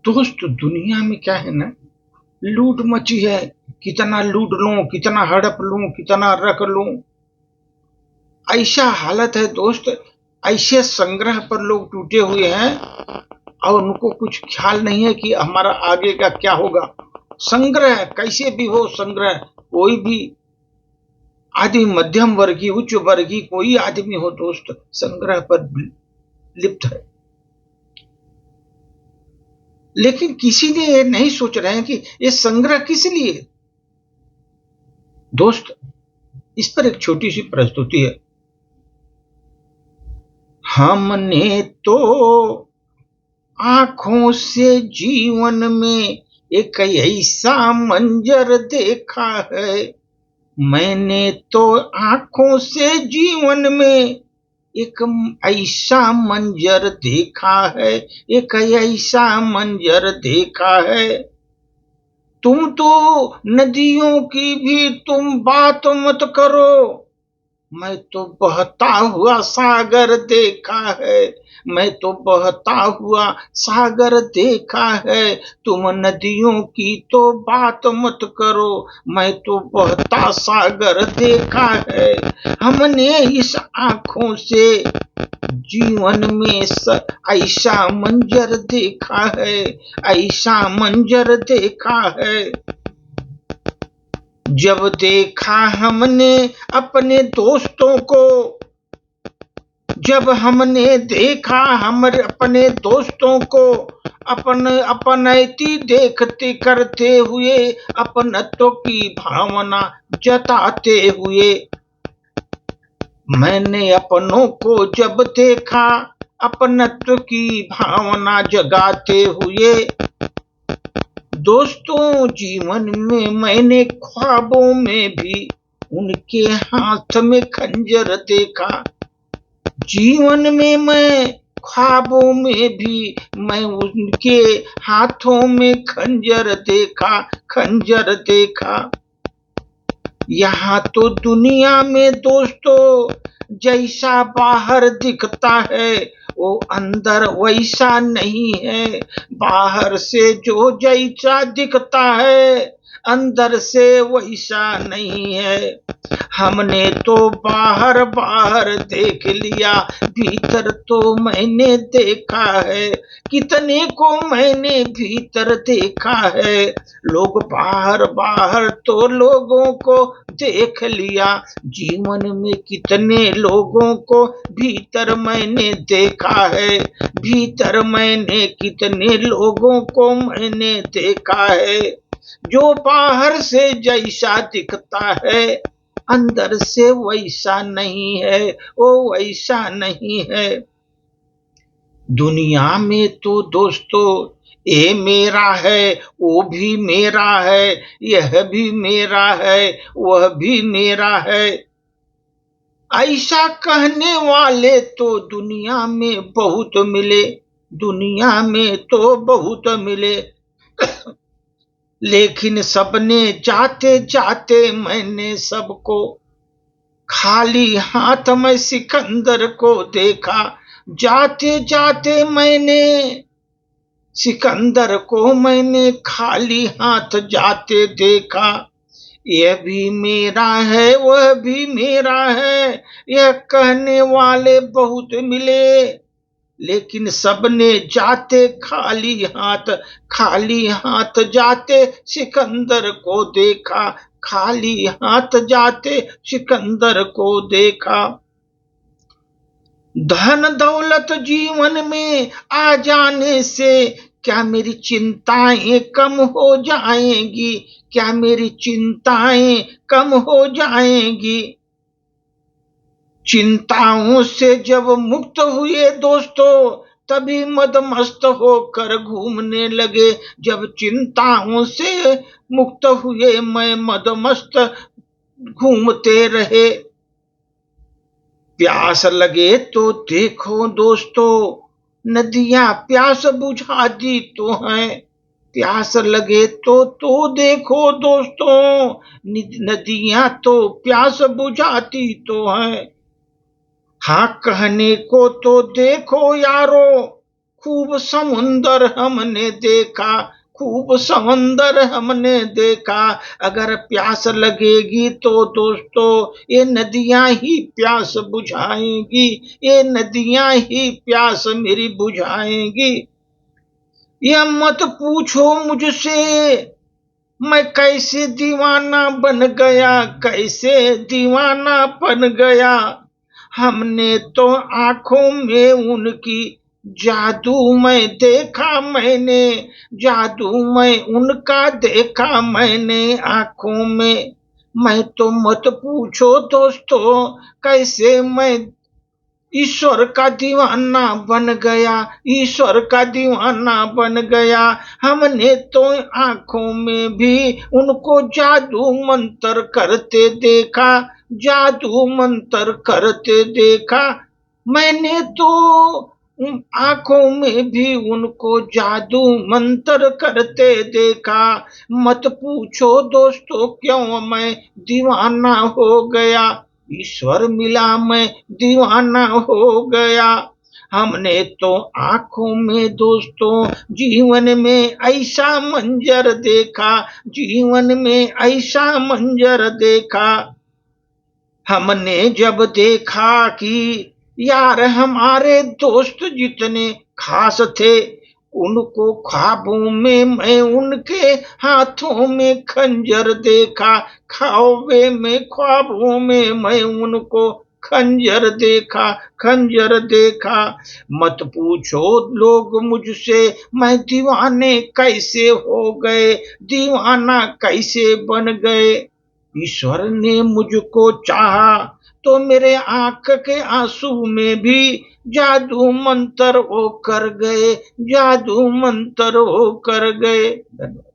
दोस्त दुनिया में क्या है ना, लूट मची है। कितना लूट लूं, कितना हड़प लूं, कितना रख लूं, ऐसा हालत है दोस्त। ऐसे संग्रह पर लोग टूटे हुए हैं और उनको कुछ ख्याल नहीं है कि हमारा आगे का क्या होगा। संग्रह कैसे भी हो, संग्रह कोई भी आदमी, मध्यम वर्गीय, उच्च वर्गीय कोई आदमी हो दोस्त, संग्रह पर लिप्त है। लेकिन किसी ने ये नहीं सोच रहे हैं कि ये संग्रह किस लिए। दोस्त इस पर एक छोटी सी प्रस्तुति है। हमने तो आंखों से जीवन में एक ऐसा मंजर देखा है, मैंने तो आंखों से जीवन में एक ऐसा मंजर देखा है, एक ऐसा मंजर देखा है। तुम तो नदियों की भी तुम बात मत करो, मैं तो बहता हुआ सागर देखा है, मैं तो बहता हुआ सागर देखा है। तुम नदियों की तो बात मत करो, मैं तो बहता सागर देखा है। हमने इस आंखों से जीवन में ऐसा मंजर देखा है, ऐसा मंजर देखा है। जब देखा हमने अपने दोस्तों को, जब हमने देखा हमारे अपने दोस्तों को अपनैती देखते करते हुए, अपनत्व की भावना जताते हुए, मैंने अपनों को जब देखा अपनत्व की भावना जगाते हुए, दोस्तों जीवन में मैंने ख्वाबों में भी उनके हाथ में खंजर देखा। जीवन में मैं ख्वाबों में भी मैं उनके हाथों में खंजर देखा, खंजर देखा। यहाँ तो दुनिया में दोस्तों जैसा बाहर दिखता है वो अंदर वैसा नहीं है। बाहर से जो जैसा दिखता है अंदर से वैसा नहीं है। हमने तो बाहर बाहर देख लिया, भीतर तो मैंने देखा है। कितने को मैंने भीतर देखा है। लोग बाहर बाहर तो लोगों को देख लिया, जीवन में कितने लोगों को भीतर मैंने देखा है। भीतर मैंने कितने लोगों को मैंने देखा है। जो बाहर से जैसा दिखता है अंदर से वैसा नहीं है, वो वैसा नहीं है। दुनिया में तो दोस्तों ये मेरा है, वो भी मेरा है, यह भी मेरा है, वह भी मेरा है। ऐसा कहने वाले तो दुनिया में बहुत मिले, दुनिया में तो बहुत मिले। लेकिन सबने जाते जाते मैंने सबको खाली हाथ में सिकंदर को देखा। जाते जाते मैंने सिकंदर को मैंने खाली हाथ जाते देखा। यह भी मेरा है, वह भी मेरा है, यह कहने वाले बहुत मिले। लेकिन सबने जाते खाली हाथ जाते सिकंदर को देखा, खाली हाथ जाते सिकंदर को देखा। धन दौलत जीवन में आ जाने से क्या मेरी चिंताएं कम हो जाएंगी, क्या मेरी चिंताएं कम हो जाएंगी। चिंताओं से जब मुक्त हुए दोस्तों तभी मदमस्त होकर घूमने लगे। जब चिंताओं से मुक्त हुए मैं मदमस्त घूमते रहे। प्यास लगे तो देखो दोस्तों, नदियां प्यास बुझाती तो हैं। प्यास लगे तो देखो दोस्तों, नदियां तो प्यास बुझाती तो हैं। हाँ कहने को तो देखो यारो, खूब समुंदर हमने देखा, खूब समंदर हमने देखा। अगर प्यास लगेगी तो दोस्तों ये नदियां ही प्यास बुझाएंगी, ये नदियां ही प्यास मेरी बुझाएंगी। ये मत पूछो मुझसे मैं कैसे दीवाना बन गया, कैसे दीवाना बन गया। हमने तो आंखों में उनकी जादू मैं देखा मैंने, जादू मैं उनका देखा मैंने आंखों में। मैं तो मत पूछो दोस्तों कैसे मैं ईश्वर का दीवाना बन गया, ईश्वर का दीवाना बन गया। हमने तो आंखों में भी उनको जादू मंत्र करते देखा, जादू मंत्र करते देखा। मैंने तो आंखों में भी उनको जादू मंत्र करते देखा। मत पूछो दोस्तों क्यों मैं दीवाना हो गया, ईश्वर मिला मैं दीवाना हो गया। हमने तो आंखों में दोस्तों जीवन में ऐसा मंजर देखा, जीवन में ऐसा मंजर देखा। हमने जब देखा कि यार हमारे दोस्त जितने खास थे, उनको ख्वाबों में मैं उनके हाथों में खंजर देखा, ख्वाबे में ख्वाबों में मैं उनको खंजर देखा, खंजर देखा। मत पूछो लोग मुझसे मैं दीवाने कैसे हो गए, दीवाना कैसे बन गए। ईश्वर ने मुझको चाहा तो मेरे आंख के आंसू में भी जादू मंत्र वो कर गए, जादू मंत्र वो कर गए। धन्यवाद।